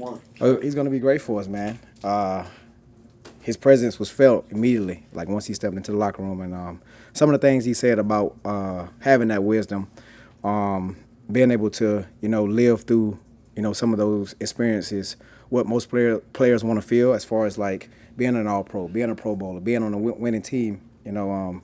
Oh, he's going to be great for us, man. His presence was felt immediately, like once he stepped into the locker room. And some of the things he said about having that wisdom, being able to, live through, some of those experiences, what most players want to feel as far as like being an all-pro, being a Pro Bowler, being on a winning team.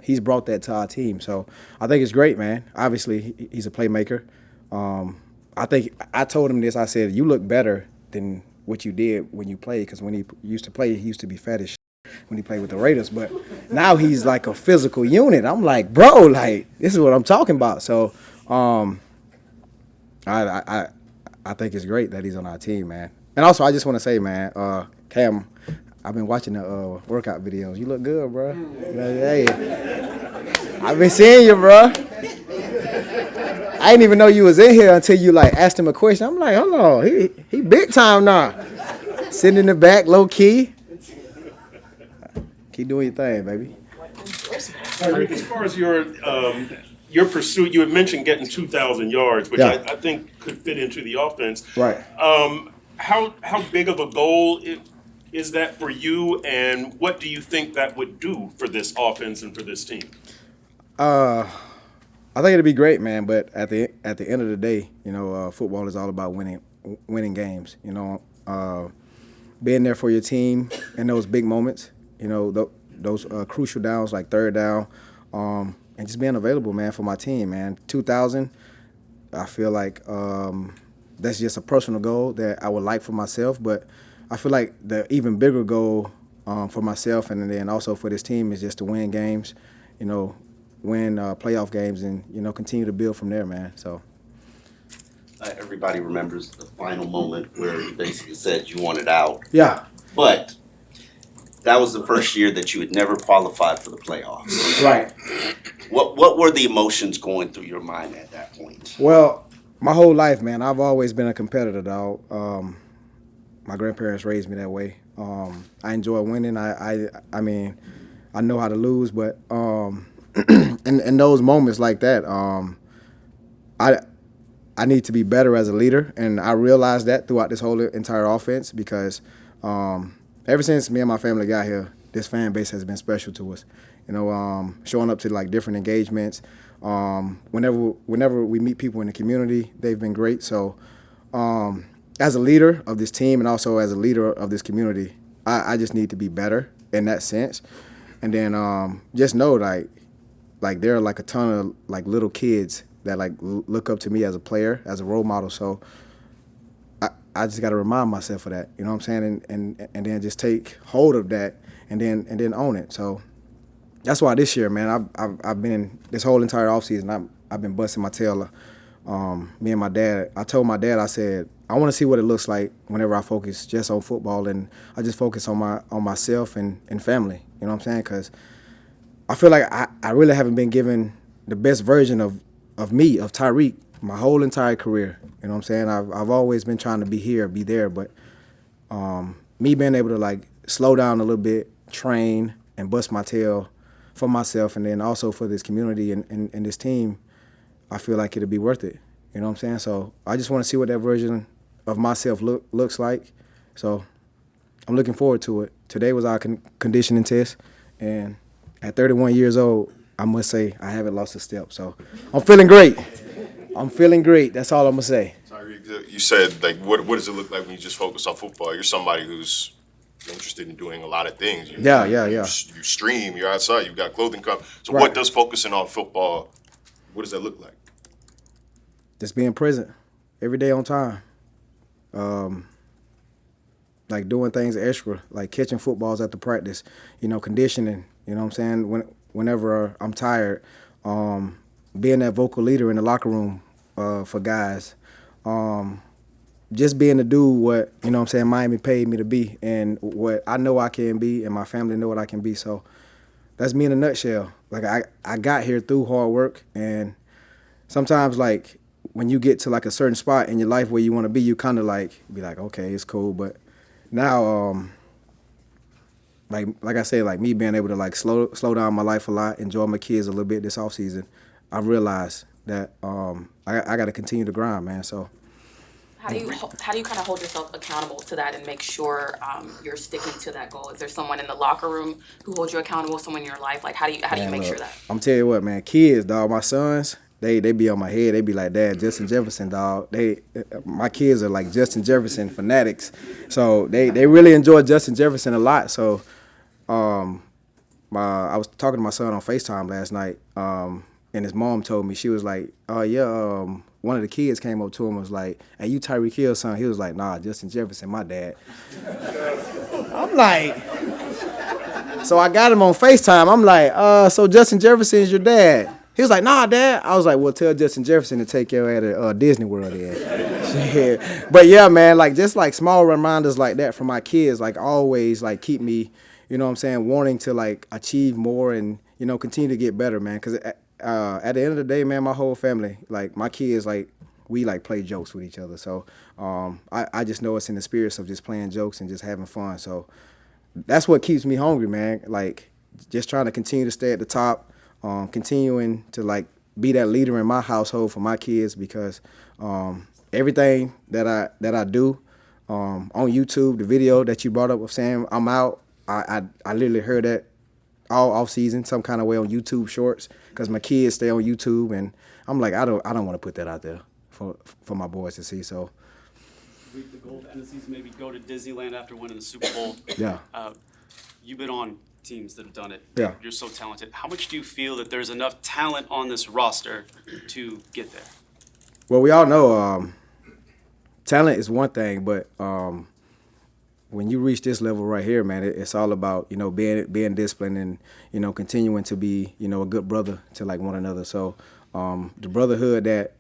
He's brought that to our team. So I think it's great, man. Obviously, he's a playmaker. I think I told him this. I said, you look better than what you did when you played, because when he used to play, he used to be fat as when he played with the Raiders. But now he's like a physical unit. I'm like, bro, like, this is what I'm talking about. So I think it's great that he's on our team, man. And also, I just want to say, man, Cam, I've been watching the workout videos. You look good, bro. Hey, I've been seeing you, bro. I didn't even know you was in here until you like asked him a question. I'm like, hold on, he big time now. Sitting in the back, low key. Keep doing your thing, baby. As far as your pursuit, you had mentioned getting 2,000 yards, which I think could fit into the offense. Right. How big of a goal is that for you, and what do you think that would do for this offense and for this team? I think it'd be great, man. But at the end of the day, football is all about winning games. Being there for your team in those big moments. Those crucial downs like third down, and just being available, man, for my team, man. 2,000, I feel like that's just a personal goal that I would like for myself. But I feel like the even bigger goal for myself and then also for this team is just to win games, win playoff games, and continue to build from there, man. So everybody remembers the final moment where you basically said you wanted out. Yeah. But that was the first year that you had never qualified for the playoffs. Right. What were the emotions going through your mind at that point? Well, my whole life, man, I've always been a competitor, dog. My grandparents raised me that way. I enjoy winning. I mean, I know how to lose, but in those moments like that, I need to be better as a leader, and I realized that throughout this whole entire offense because ever since me and my family got here, this fan base has been special to us. Showing up to like different engagements. Whenever we meet people in the community, they've been great. So as a leader of this team and also as a leader of this community, I just need to be better in that sense. And then just know like there are like a ton of like little kids that like look up to me as a player, as a role model. So I just got to remind myself of that, you know what I'm saying, and then just take hold of that and then own it. So that's why this year, man, I've been this whole entire offseason, I've been busting my tail. Me and my dad, I told my dad, I said, I want to see what it looks like whenever I focus just on football and I just focus on myself and family, you know what I'm saying? Because I feel like I really haven't been given the best version of me, of Tyreek, my whole entire career. You know what I'm saying? I've always been trying to be here, be there, but me being able to like slow down a little bit, train, and bust my tail for myself and then also for this community and this team, I feel like it'll be worth it. You know what I'm saying? So I just want to see what that version of myself looks like. So I'm looking forward to it. Today was our conditioning test, and at 31 years old, I must say I haven't lost a step. So I'm feeling great. I'm feeling great. That's all I'm going to say. Tyreek, you said, like, what does it look like when you just focus on football? You're somebody who's interested in doing a lot of things. You stream, you're outside, you've got clothing company. So right. What does focusing on football, what does that look like? Just being present every day on time. Like doing things extra, like catching footballs after practice, conditioning, you know what I'm saying? Whenever I'm tired, being that vocal leader in the locker room for guys. Just being to do what, Miami paid me to be and what I know I can be and my family know what I can be. So that's me in a nutshell. Like I got here through hard work, and sometimes like when you get to like a certain spot in your life where you want to be, you kind of like be like, okay, it's cool. But now, like I said, like me being able to like slow down my life a lot, enjoy my kids a little bit this offseason, I've realized that I got to continue to grind, man. So. How do you kind of hold yourself accountable to that and make sure you're sticking to that goal? Is there someone in the locker room who holds you accountable? Someone in your life? Like how do you Man, make sure look, that? I'm tell you what, man. Kids, dog. My sons, they be on my head. They be like, Dad, Justin Jefferson, dog. My kids are like Justin Jefferson fanatics. So they really enjoy Justin Jefferson a lot. So I was talking to my son on FaceTime last night, and his mom told me, she was like, "Oh yeah." One of the kids came up to him and was like, "Hey, you Tyreek Hill son?" He was like, "Nah, Justin Jefferson, my dad." I'm like, so I got him on FaceTime. I'm like, so Justin Jefferson is your dad? He was like, "Nah, Dad." I was like, "Well, tell Justin Jefferson to take your ass to Disney World then." But yeah, man, like just like small reminders like that from my kids, like always like keep me, you know what I'm saying, wanting to like achieve more and, you know, continue to get better, man. Because at the end of the day, man, my whole family, like my kids, like we like play jokes with each other. So I just know it's in the spirits of just playing jokes and just having fun. So that's what keeps me hungry, man. Like just trying to continue to stay at the top, continuing to like be that leader in my household for my kids because everything that I do on YouTube, the video that you brought up of saying I'm out, I literally heard that all off season some kind of way on YouTube Shorts because my kids stay on YouTube and I'm like I don't want to put that out there for my boys to see. So Reach the goal at the end of the season, maybe go to Disneyland after winning the Super Bowl. yeah. You've been on teams that have done it. Yeah. You're so talented. How much do you feel that there's enough talent on this roster to get there? Well, we all know talent is one thing, but when you reach this level right here, man, it's all about, you know, being disciplined and, you know, continuing to be, you know, a good brother to like one another. So the brotherhood that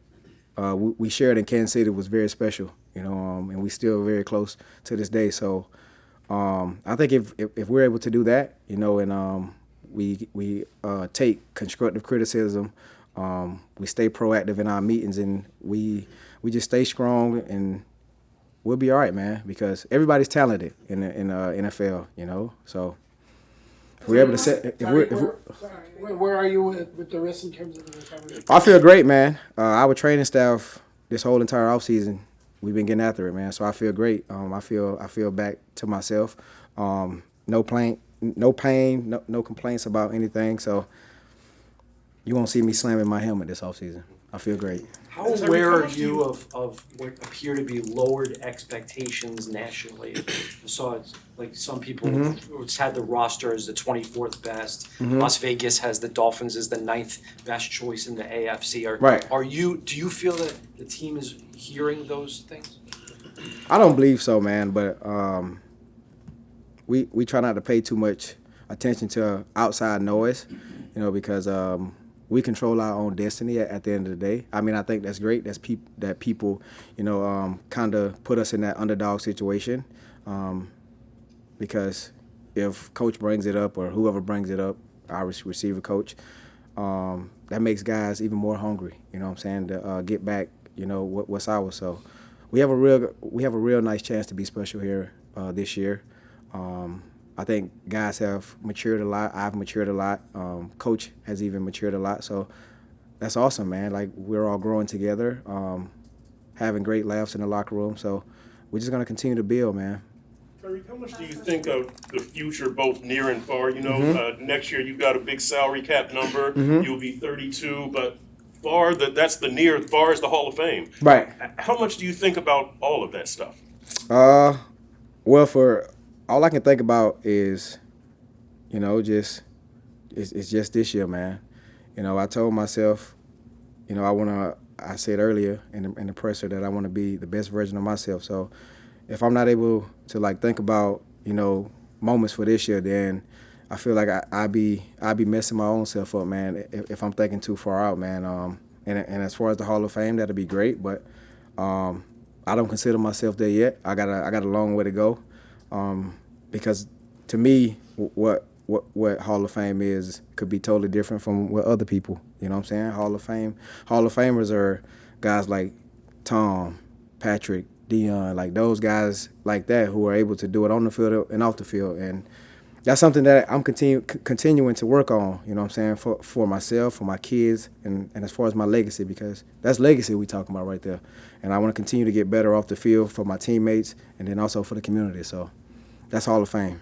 we shared in Kansas City was very special, you know, and we still very close to this day. So I think if we're able to do that, you know, and we take constructive criticism, we stay proactive in our meetings, and we just stay strong, and we'll be all right, man. Because everybody's talented in the NFL, you know. So if we're able to set, Where are you with the rest in terms of the recovery? I feel great, man. Our training staff this whole entire offseason, we've been getting after it, man. So I feel great. I feel back to myself. No pain, no complaints about anything. So you won't see me slamming my helmet this offseason. I feel great. How aware are you of what appear to be lowered expectations nationally? I saw it's like some people had the roster as the 24th best. Las Vegas has the Dolphins as the 9th best choice in the AFC. Do you feel that the team is hearing those things? I don't believe so, man. But we try not to pay too much attention to outside noise, you know, because we control our own destiny at the end of the day. I mean, I think that's great. That people, you know, kind of put us in that underdog situation, because if coach brings it up or whoever brings it up, our receiver coach, that makes guys even more hungry. You know what I'm saying? To get back, you know, what's ours. So we have a real nice chance to be special here this year. I think guys have matured a lot. I've matured a lot. Coach has even matured a lot. So that's awesome, man. Like, we're all growing together, having great laughs in the locker room. So we're just going to continue to build, man. Tyreek, how much do you think of the future, both near and far? You know, next year you've got a big salary cap number. You'll be 32, but far, that's the near. Far as the Hall of Fame. Right. How much do you think about all of that stuff? Well, for all I can think about is, you know, it's just this year, man. You know, I told myself, you know, I said earlier in the presser that I want to be the best version of myself. So if I'm not able to like think about, you know, moments for this year, then I feel like I be messing my own self up, man, if I'm thinking too far out, man. And as far as the Hall of Fame, that'd be great, but I don't consider myself there yet. I got a long way to go. Because to me, what Hall of Fame is could be totally different from what other people, you know what I'm saying? Hall of Famers are guys like Tom, Patrick, Dion, like those guys like that who are able to do it on the field and off the field. And, that's something that I'm continuing to work on, you know what I'm saying, for myself, for my kids, and as far as my legacy, because that's legacy we talking about right there. And I want to continue to get better off the field for my teammates and then also for the community. So that's Hall of Fame.